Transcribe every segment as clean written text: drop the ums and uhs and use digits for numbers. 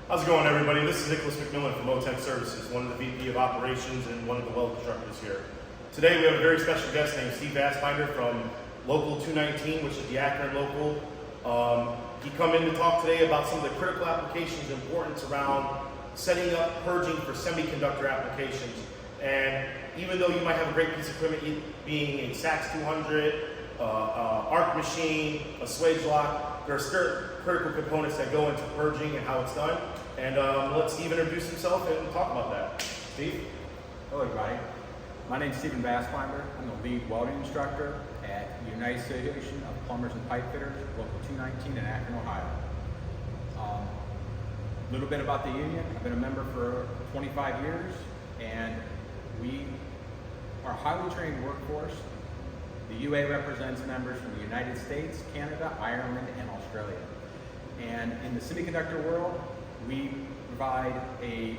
How's it going, everybody? This is McMillen from OWETEC Services, one of the VP of Operations and one of the Welding Instructors here. Today we have a very special guest named Steve Vasbinder from Local 219, which is the Akron local. He come in to talk today about some of the critical applications and importance around setting up purging for semiconductor applications. And even though you might have a great piece of equipment, being a SAX 200, arc machine, a swage lock, there are certain critical components that go into purging and how it's done. And let Steve introduce himself and talk about that. Steve? Hello, everybody. My name is Stephen Vasbinder. I'm the lead welding instructor at the United Association of Plumbers and Pipefitters, Local 219 in Akron, Ohio. A little bit about the union. I've been a member for 25 years, and we are a highly trained workforce. The UA represents members from the United States, Canada, Ireland, and Australia. And in the semiconductor world, we provide a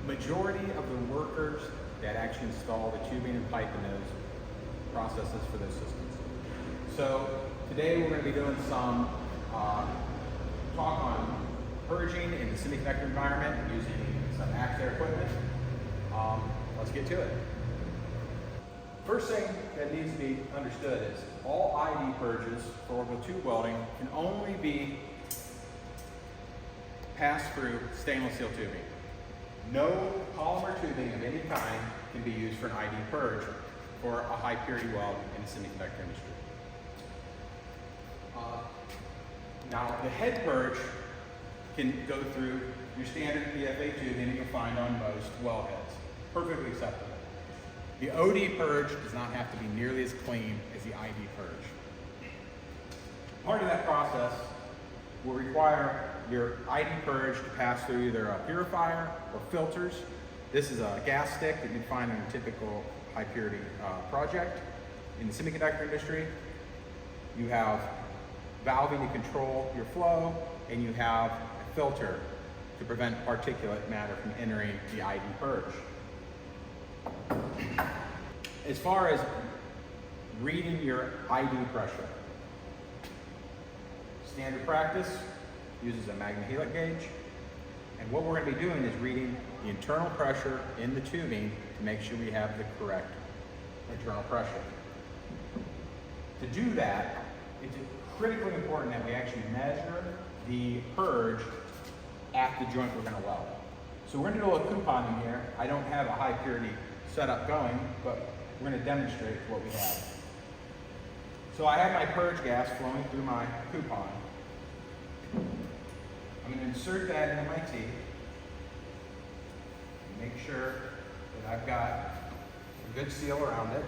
majority of the workers that actually install the tubing and pipe in those processes for those systems. So today we're going to be doing some talk on purging in the semiconductor environment using some AXXAIR equipment. Let's get to it. First thing that needs to be understood is all ID purges for orbital tube welding can only be passed through stainless steel tubing. No polymer tubing of any kind can be used for an ID purge for a high purity weld in the semiconductor industry. Now the head purge can go through your standard PFA tubing that you'll find on most weld heads. Perfectly acceptable. The OD purge does not have to be nearly as clean as the ID purge. Part of that process will require your ID purge to pass through either a purifier or filters. This is a gas stick that you'd find in a typical high purity project. In the semiconductor industry, you have valving to control your flow, and you have a filter to prevent particulate matter from entering the ID purge. As far as reading your ID pressure, standard practice uses a magnetic gauge, and what we're going to be doing is reading the internal pressure in the tubing to make sure we have the correct internal pressure. To do that, it's critically important that we actually measure the purge at the joint we're going to weld. So we're going to do a little couponing here. I don't have a high purity setup going, but we're going to demonstrate what we have. So I have my purge gas flowing through my coupon. I'm going to insert that into my teeth. Make sure that I've got a good seal around it.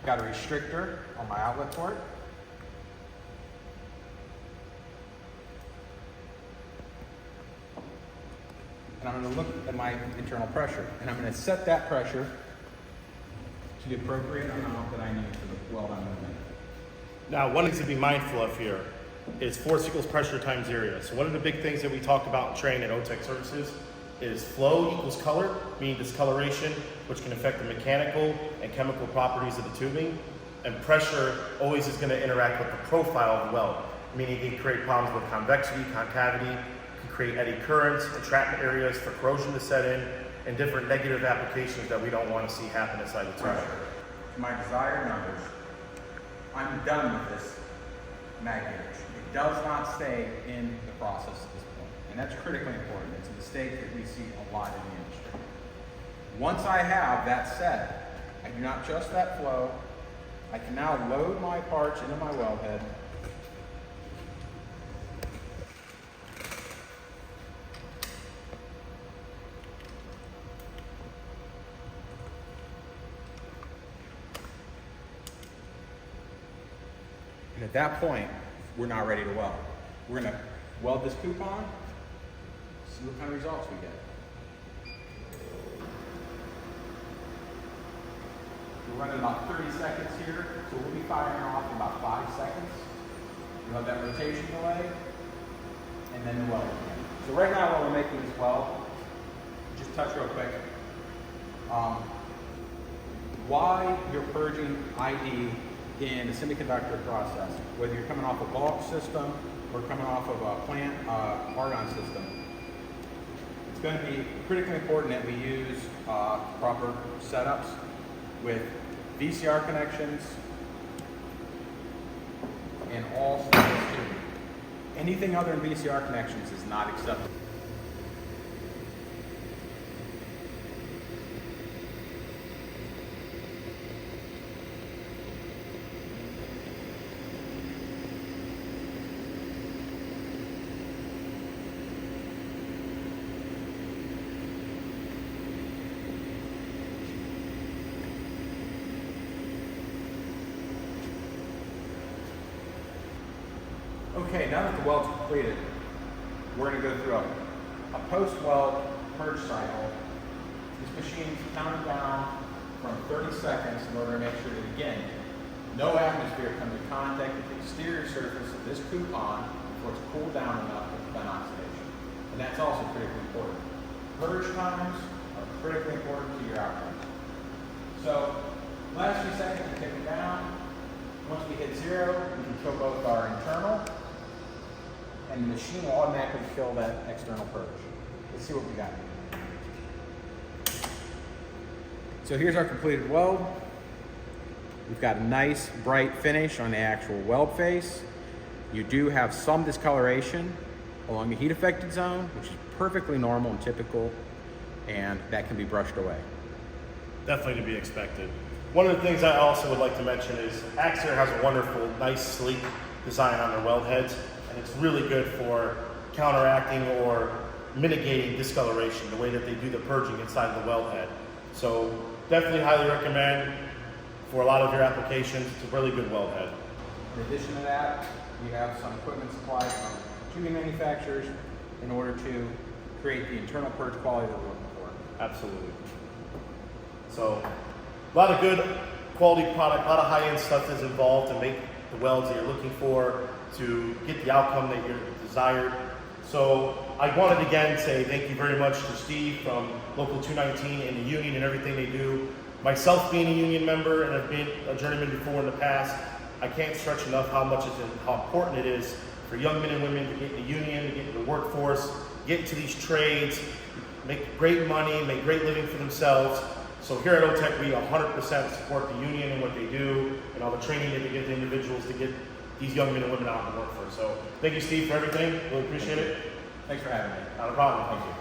Got a restrictor on my outlet port. And I'm going to look at my internal pressure, and I'm going to set that pressure to the appropriate amount that I need for the weld I'm going to make. Now, one thing to be mindful of here is force equals pressure times area. So one of the big things that we talk about and train at OWETEC Services is flow equals color, meaning discoloration, which can affect the mechanical and chemical properties of the tubing. And pressure always is going to interact with the profile of the weld, meaning it can create problems with convexity, concavity, can create eddy currents, entrapment areas for corrosion to set in, and different negative applications that we don't want to see happen inside the tube. My desired numbers, I'm done with this mag gauge. It does not stay in the process at this point, and that's critically important. It's a mistake that we see a lot in the industry. Once I have that set, I do not adjust that flow. I can now load my parts into my weld head. And at that point, we're now ready to weld. We're going to weld this coupon, see what kind of results we get. We're running about 30 seconds here, so we'll be firing off in about 5 seconds. You'll have that rotation delay, and then the weld again. So right now, while we're making this weld, just touch real quick. why you're purging ID in a semiconductor process, whether you're coming off a bulk system or coming off of a plant argon system. It's going to be critically important that we use proper setups with VCR connections and all stainless tubing. Anything other than VCR connections is not acceptable. Okay, now that the weld's completed, we're going to go through a post-weld purge cycle. This machine's counted down from 30 seconds in order to make sure that, again, no atmosphere comes in contact with the exterior surface of this coupon before it's cooled down enough to prevent oxidation. And that's also critically important. Purge times are critically important to your outcomes. So, last few seconds are ticking down. Once we hit 0, we can kill both our internal, and the machine will automatically kill that external purge. Let's see what we got. So here's our completed weld. We've got a nice bright finish on the actual weld face. You do have some discoloration along the heat affected zone, which is perfectly normal and typical, and that can be brushed away. Definitely to be expected. One of the things I also would like to mention is AXXAIR has a wonderful, nice, sleek design on their weld heads, and it's really good for counteracting or mitigating discoloration, the way that they do the purging inside the weld head. So definitely highly recommend for a lot of your applications. It's a really good weld head. In addition to that, we have some equipment supplied from tubing manufacturers in order to create the internal purge quality that we're looking for. Absolutely. So a lot of good quality product, a lot of high-end stuff is involved to make the welds that you're looking for, to get the outcome that you're desired. So I wanted to again say thank you very much to Steve from Local 219 and the union and everything they do. Myself being a union member, and I've been a journeyman before in the past, I can't stress enough how important it is for young men and women to get in the union, to get into the workforce, get into these trades, make great money, make great living for themselves. So here at OWETEC, we 100% support the union and what they do and all the training that they give the individuals to get these young men and women out in the workforce. So thank you, Steve, for everything. Really appreciate it. Thanks for having me. Not a problem. Thank you.